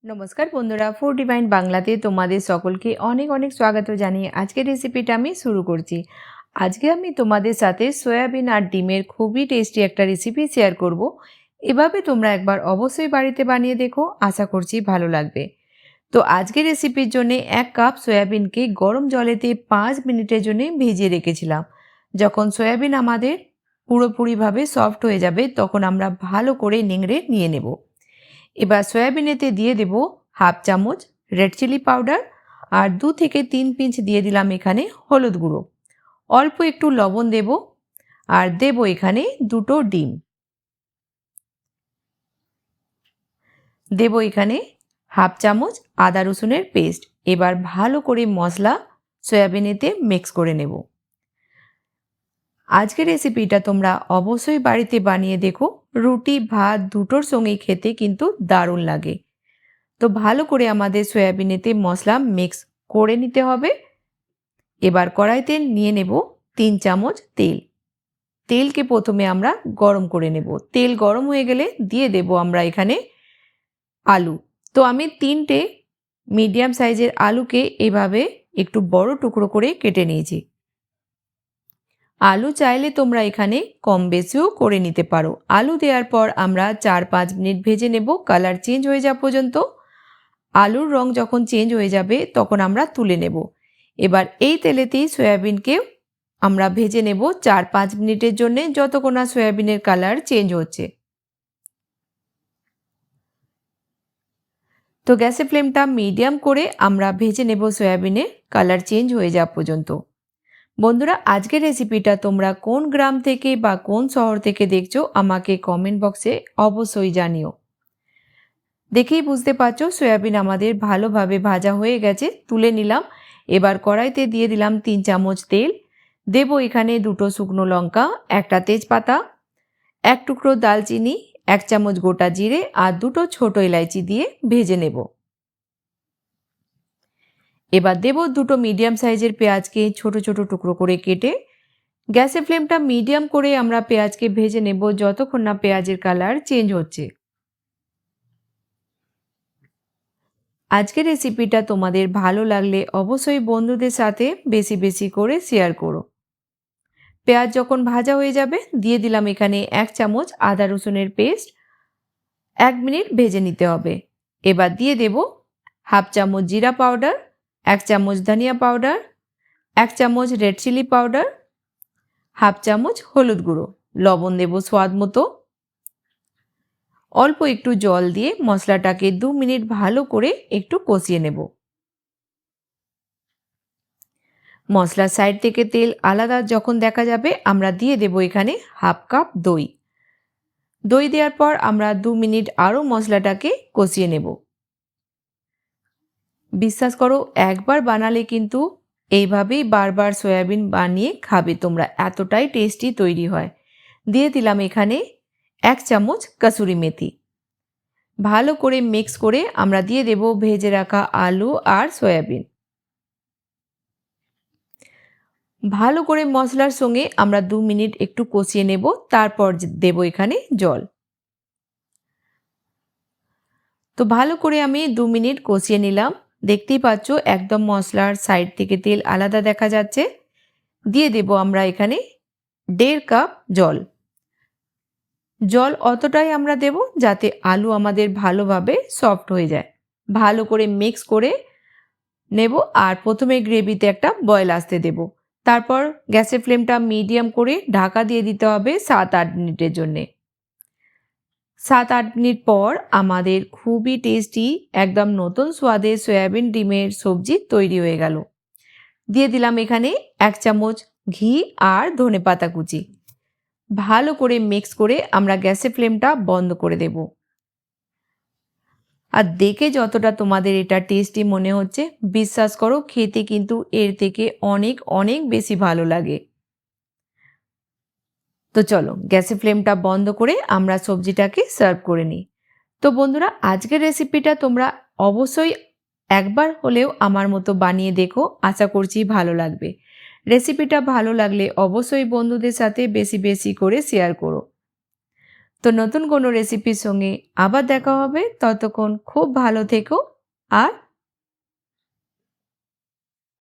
নমস্কার বন্ধুরা, food divine বাংলাতে তোমাদের সকলকে অনেক অনেক স্বাগত জানিয়ে আজকের রেসিপিটা আমি শুরু করছি। আজকে আমি তোমাদের সাথে সয়াবিন আর ডিমের খুবই টেস্টি একটা রেসিপি শেয়ার করব। এভাবে তোমরা একবার অবশ্যই বাড়িতে বানিয়ে দেখো, আশা করছি ভালো লাগবে। তো আজকের রেসিপির জন্য 1 কাপ সয়াবিনকে গরম জলেতে 5 মিনিটের জন্য ভিজিয়ে রেখেছিলাম। যখন সয়াবিন আমাদের পুরোপুরিভাবে সফট হয়ে যাবে তখন আমরা ভালো করে নিংড়ে নিয়ে নেব। এবার সয়াবিনেতে দিয়ে দেব হাফ চামচ রেড চিলি পাউডার আর 2 থেকে 3 পিঞ্চ দিয়ে দিলাম এখানে হলুদ গুঁড়ো। অল্প একটু লবণ দেব আর দেব এখানে 2টো ডিম। দেব এখানে হাফ চামচ আদা রসুনের পেস্ট। এবার ভালো করে মশলা সয়াবিনেতে মিক্স করে নেব। আজকের রেসিপিটা তোমরা অবশ্যই বাড়িতে বানিয়ে দেখো, রুটি ভাত দুটোর সঙ্গেই খেতে কিন্তু দারুণ লাগে। তো ভালো করে আমাদের সয়াবিনেতে মশলা মিক্স করে নিতে হবে। এবার কড়াইতে নিয়ে নেব 3 চামচ তেল। তেলকে প্রথমে আমরা গরম করে নেব। তেল গরম হয়ে গেলে দিয়ে দেব আমরা এখানে আলু। তো আমি 3টে মিডিয়াম সাইজের আলুকে এভাবে একটু বড় টুকরো করে কেটে নিয়েছি। আলু চাইলে তোমরা এখানে কম বেশিও করে নিতে পারো। আলু দেওয়ার পর আমরা 4-5 মিনিট ভেজে নেব কালার চেঞ্জ হয়ে যাওয়া পর্যন্ত। আলুর রং যখন চেঞ্জ হয়ে যাবে তখন আমরা তুলে নেব। এবার এই তেলেতেই সয়াবিনকে আমরা ভেজে নেব 4-5 মিনিটের জন্য, যতক্ষণ না সয়াবিনের কালার চেঞ্জ হচ্ছে। তো গ্যাসের ফ্লেমটা মিডিয়াম করে আমরা ভেজে নেব সয়াবিনের কালার চেঞ্জ হয়ে যাওয়া পর্যন্ত। বন্ধুরা, আজকের রেসিপিটা তোমরা কোন গ্রাম থেকে বা কোন শহর থেকে দেখছো আমাকে কমেন্ট বক্সে অবশ্যই জানিও। দেখেই বুঝতে পারছো সয়াবিন আমাদের ভালোভাবে ভাজা হয়ে গেছে, তুলে নিলাম। এবার কড়াইতে দিয়ে দিলাম 3 চামচ তেল। দেব এখানে 2টো শুকনো লঙ্কা, একটা তেজপাতা, 1 টুকরো দালচিনি, 1 চামচ গোটা জিরে আর 2টো ছোট এলাইচি দিয়ে ভেজে নেব। এবার দেব 2টো মিডিয়াম সাইজের পেঁয়াজকে ছোট ছোট টুকরো করে কেটে। গ্যাসের ফ্লেমটা মিডিয়াম করে আমরা পেঁয়াজকে ভেজে নেব যতক্ষণ না পেঁয়াজের কালার চেঞ্জ হচ্ছে। আজকের রেসিপিটা তোমাদের ভালো লাগলে অবশ্যই বন্ধুদের সাথে বেশি বেশি করে শেয়ার করো। পেঁয়াজ যখন ভাজা হয়ে যাবে দিয়ে দিলাম এখানে 1 চামচ আদা রসুনের পেস্ট। 1 মিনিট ভেজে নিতে হবে। এবার দিয়ে দেব হাফ চামচ জিরা পাউডার, 1 চামচ ধনিয়া পাউডার, 1 চামচ রেড চিলি পাউডার, হাফ চামচ হলুদ গুঁড়ো, লবণ দেব স্বাদ মতো। অল্প একটু জল দিয়ে মশলাটাকে 2 মিনিট ভালো করে একটু কষিয়ে নেব। মশলার সাইড থেকে তেল আলাদা যখন দেখা যাবে আমরা দিয়ে দেব এখানে হাফ কাপ দই। দই দেওয়ার পর আমরা 2 মিনিট আরও মশলাটাকে কষিয়ে নেব। বিশ্বাস করো, একবার বানালে কিন্তু এইভাবেই বারবার সয়াবিন বানিয়ে খাবে তোমরা, এতটাই টেস্টি তৈরি হয়। দিয়ে দিলাম এখানে 1 চামচ কসুরি মেথি। ভালো করে মিক্স করে আমরা দিয়ে দেব ভেজে রাখা আলু আর সয়াবিন। ভালো করে মশলার সঙ্গে আমরা 2 মিনিট একটু কষিয়ে নেব, তারপর দেব এখানে জল। তো ভালো করে আমি 2 মিনিট কষিয়ে নিলাম। দেখতেই পাচ্ছ একদম মশলার সাইড থেকে তেল আলাদা দেখা যাচ্ছে। দিয়ে দেব আমরা এখানে 1.5 কাপ জল। জল অতটাই আমরা দেব যাতে আলু আমাদের ভালোভাবে সফট হয়ে যায়। ভালো করে মিক্স করে নেব আর প্রথমে গ্রেভিতে একটা বয়েল আসতে দেব। তারপর গ্যাসের ফ্লেমটা মিডিয়াম করে ঢাকা দিয়ে দিতে হবে 7-8 মিনিটের জন্যে। 7-8 মিনিট পর আমাদের খুবই টেস্টি একদম নতুন স্বাদের সয়াবিন ডিমের সবজি তৈরি হয়ে গেল। দিয়ে দিলাম এখানে 1 চামচ ঘি আর ধনেপাতা কুচি। ভালো করে মিক্স করে আমরা গ্যাসের ফ্লেমটা বন্ধ করে দেব। আর দেখে যতটা তোমাদের এটা টেস্টি মনে হচ্ছে, বিশ্বাস করো খেতে কিন্তু এর থেকে অনেক অনেক বেশি ভালো লাগে। তো চলো গ্যাসের ফ্লেমটা বন্ধ করে আমরা সবজিটাকে সার্ভ করে নিই। তো বন্ধুরা, আজকের রেসিপিটা তোমরা অবশ্যই একবার হলেও আমার মতো বানিয়ে দেখো, আশা করছি ভালো লাগবে। রেসিপিটা ভালো লাগলে অবশ্যই বন্ধুদের সাথে বেশি বেশি করে শেয়ার করো। তো নতুন কোনো রেসিপির সঙ্গে আবার দেখা হবে। ততক্ষণ খুব ভালো থেকো আর